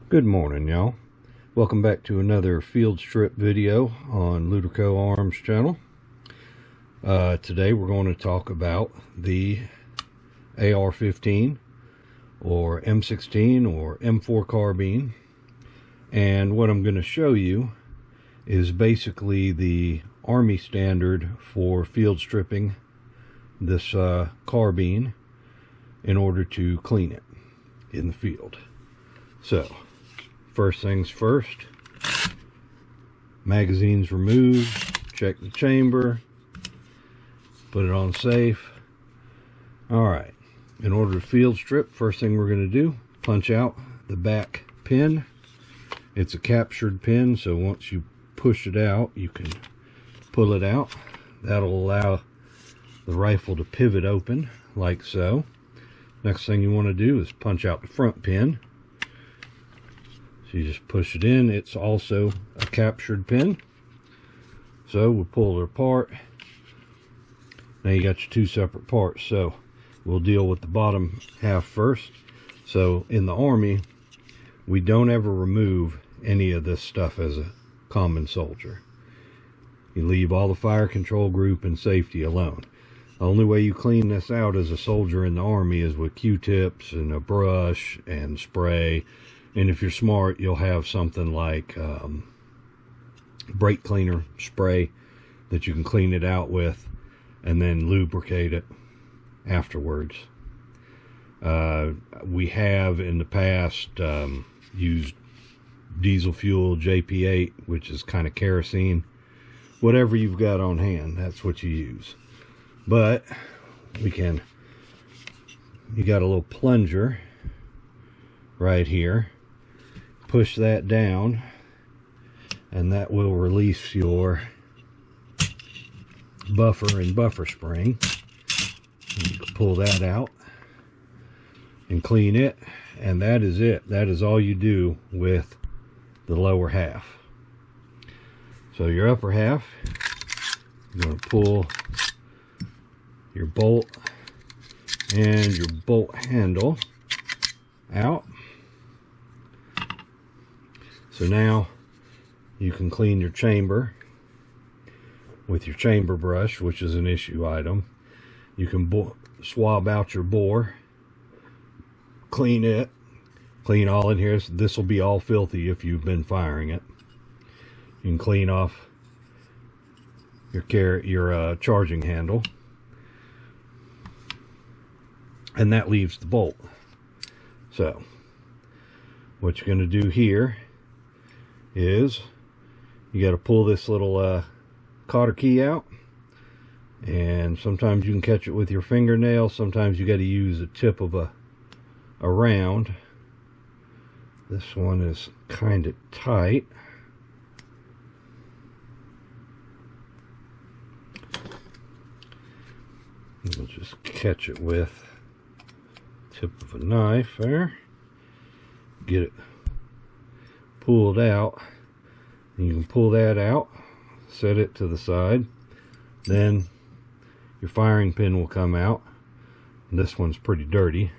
Good morning, y'all. Welcome back to another field strip video on Ludico Arms channel. Today we're going to talk about the AR15 or M16 or M4 carbine, and what I'm going to show you is basically the Army standard for field stripping this carbine in order to clean it in the field. So first things first, magazines removed, check the chamber, put it on safe. Alright, in order to field strip, first thing we're going to do, punch out the back pin. It's a captured pin, so once you push it out, you can pull it out. That'll allow the rifle to pivot open, like so. Next thing you want to do is punch out the front pin. So you just push it in. It's also a captured pin. So we'll pull it apart. Now you got your two separate parts. So we'll deal with the bottom half first. So in the Army, we don't ever remove any of this stuff as a common soldier. You leave all the fire control group and safety alone. The only way you clean this out as a soldier in the Army is with Q-tips and a brush and spray. And if you're smart, you'll have something like brake cleaner spray that you can clean it out with and then lubricate it afterwards. We have in the past used diesel fuel, JP8, which is kind of kerosene. Whatever you've got on hand, that's what you use. But you got a little plunger right here. Push that down and that will release your buffer and buffer spring. You can pull that out and clean it, and that is it. That is all you do with the lower half. So your upper half, you're going to pull your bolt and your bolt handle out. So now you can clean your chamber with your chamber brush, which is an issue item. You can swab out your bore, clean it, clean all in here. This will be all filthy if you've been firing it. You can clean off your charging handle, and that leaves the bolt. So what you're going to do here is you got to pull this little cotter key out, and sometimes you can catch it with your fingernail, sometimes you got to use the tip of a round. This one is kind of tight. We'll just catch it with the tip of a knife there, get it pulled out, and you can pull that out, set it to the side, then your firing pin will come out. This one's pretty dirty.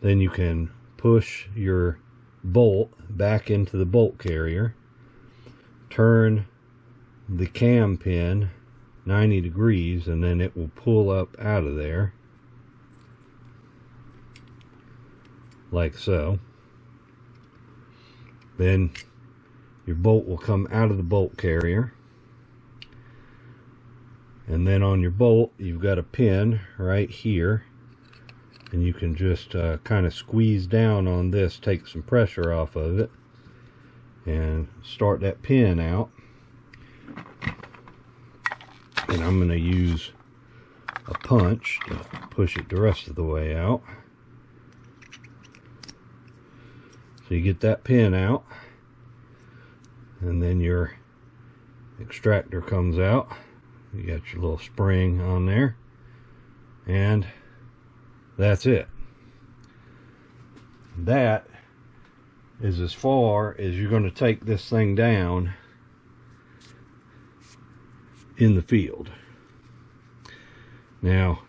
Then you can push your bolt back into the bolt carrier, turn the cam pin 90 degrees, and then it will pull up out of there like so. Then your bolt will come out of the bolt carrier, and then on your bolt you've got a pin right here, and you can just kind of squeeze down on this, take some pressure off of it, and start that pin out. And I'm going to use a punch to push it the rest of the way out. So you get that pin out, and then your extractor comes out. You got your little spring on there, and that's it. That is as far as you're going to take this thing down in the field. Now,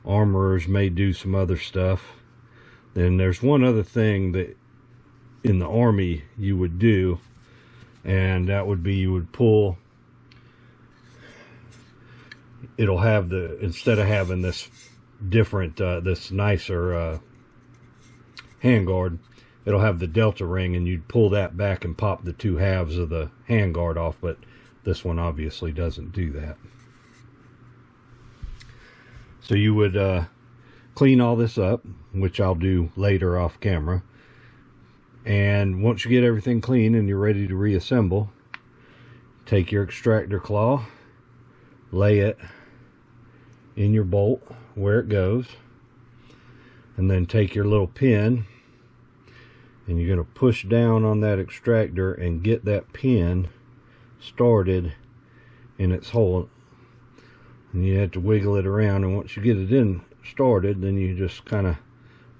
armorers may do some other stuff. Then there's one other thing that in the Army you would do, and that would be, you would pull, it'll have the, instead of having this different this nicer handguard, it'll have the delta ring, and you'd pull that back and pop the two halves of the handguard off, but this one obviously doesn't do that. So you would clean all this up, which I'll do later off camera, and once you get everything clean and you're ready to reassemble, take your extractor claw, lay it in your bolt where it goes, and then take your little pin and you're going to push down on that extractor and get that pin started in its hole, and you have to wiggle it around, and once you get it in started, then you just kind of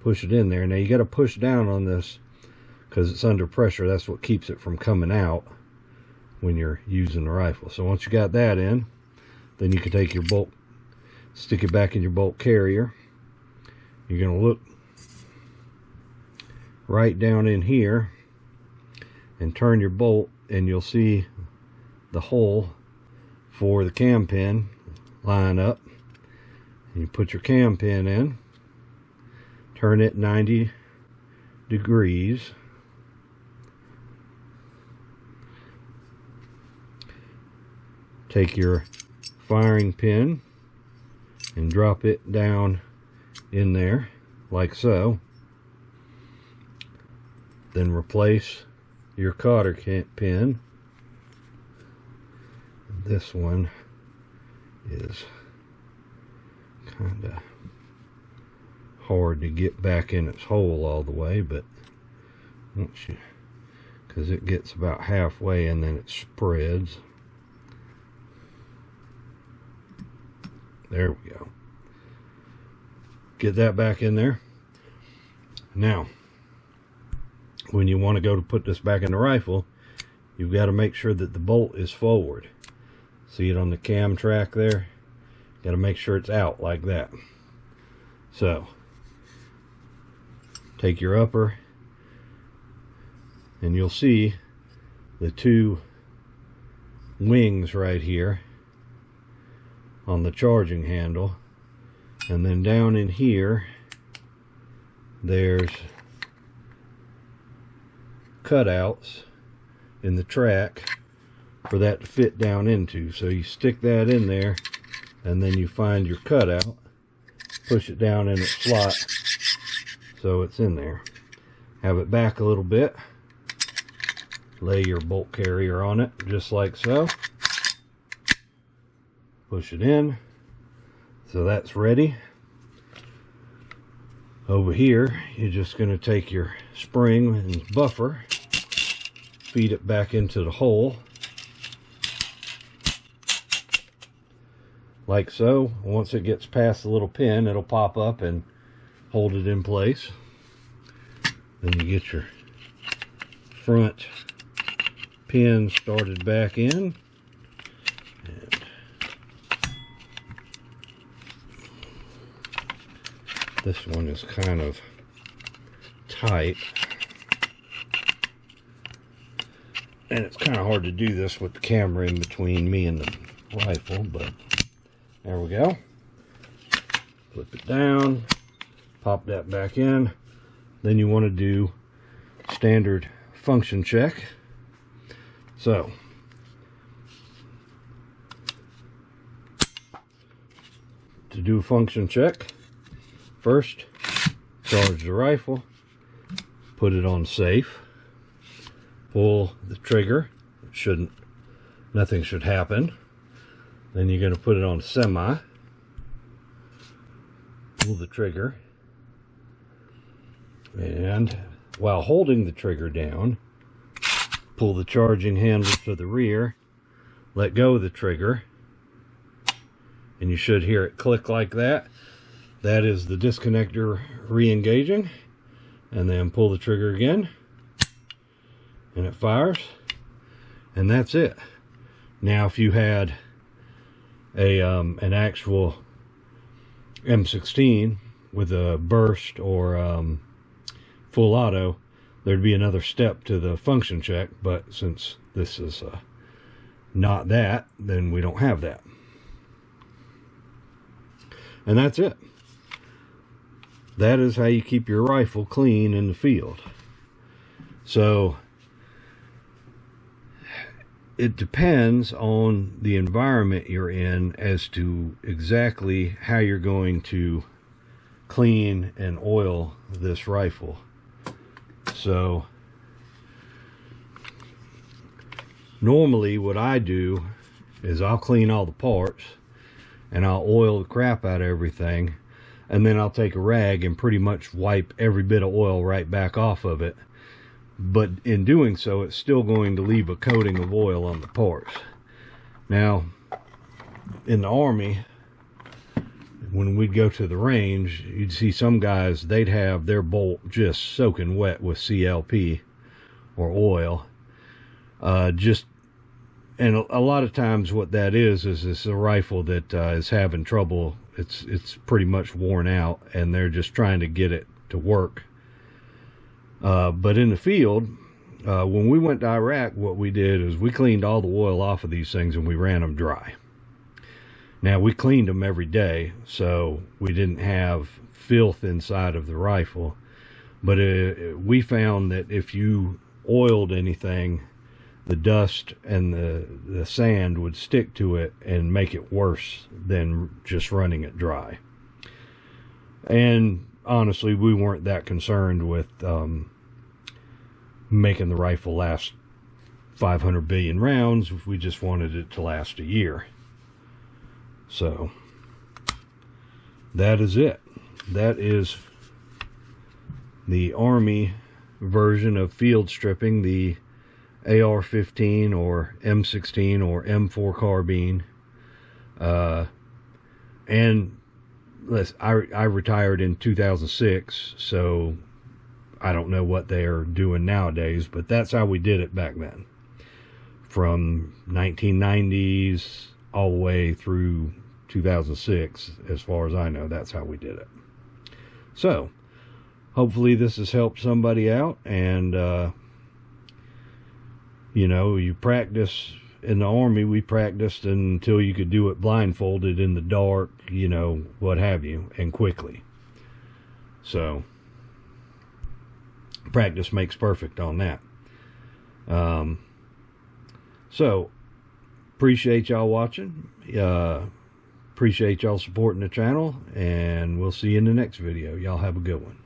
push it in there. Now you got to push down on this because it's under pressure. That's what keeps it from coming out when you're using the rifle. So once you got that in, then you can take your bolt, stick it back in your bolt carrier. You're going to look right down in here and turn your bolt, and you'll see the hole for the cam pin line up. And you put your cam pin in, turn it 90 degrees, take your firing pin and drop it down in there like so. Then replace your cotter pin. This one is kind of hard to get back in its hole all the way, but once you, because it gets about halfway and then it spreads. There we go. Get that back in there. Now, when you want to go to put this back in the rifle, you've got to make sure that the bolt is forward. See it on the cam track there? Got to make sure it's out like that. So, take your upper, and you'll see the two wings right here on the charging handle, and then down in here there's cutouts in the track for that to fit down into. So you stick that in there, and then you find your cutout, push it down in its slot so it's in there. Have it back a little bit, lay your bolt carrier on it just like so, push it in, so that's ready. Over here, you're just going to take your spring and buffer, feed it back into the hole like so. Once it gets past the little pin, it'll pop up and hold it in place. Then you get your front pin started back in, and this one is kind of tight, and it's kind of hard to do this with the camera in between me and the rifle, but there we go. Flip it down, pop that back in. Then you want to do standard function check. So to do a function check, first charge the rifle, put it on safe, pull the trigger. Nothing should happen. Then you're going to put it on semi, pull the trigger, and while holding the trigger down, pull the charging handle to the rear, let go of the trigger, and you should hear it click like that. That is the disconnector re-engaging. And then pull the trigger again, and it fires, and that's it. Now if you had an actual M16 with a burst or full auto, there'd be another step to the function check, but since this is not that, then we don't have that. And that's it. That is how you keep your rifle clean in the field. So it depends on the environment you're in as to exactly how you're going to clean and oil this rifle. So normally what I do is I'll clean all the parts and I'll oil the crap out of everything, and then I'll take a rag and pretty much wipe every bit of oil right back off of it. But in doing so, it's still going to leave a coating of oil on the parts. Now, in the Army, when we'd go to the range, you'd see some guys, they'd have their bolt just soaking wet with CLP or oil. And a lot of times what that is it's a rifle that is having trouble. It's pretty much worn out, and they're just trying to get it to work. But in the field, when we went to Iraq, what we did is we cleaned all the oil off of these things and we ran them dry. Now, we cleaned them every day, so we didn't have filth inside of the rifle. But we found that if you oiled anything, the dust and the sand would stick to it and make it worse than just running it dry. And honestly, we weren't that concerned with making the rifle last 500 billion rounds. We just wanted it to last a year. So that is it. That is the Army version of field stripping the AR15 or M16 or M4 carbine. And I retired in 2006, so I don't know what they are doing nowadays, but that's how we did it back then. From 1990s all the way through 2006, as far as I know, that's how we did it. So hopefully this has helped somebody out, and you know, you practice. In the Army, we practiced until you could do it blindfolded in the dark, you know, what have you, and quickly. So practice makes perfect on that. So appreciate y'all watching. Appreciate y'all supporting the channel, and we'll see you in the next video. Y'all have a good one.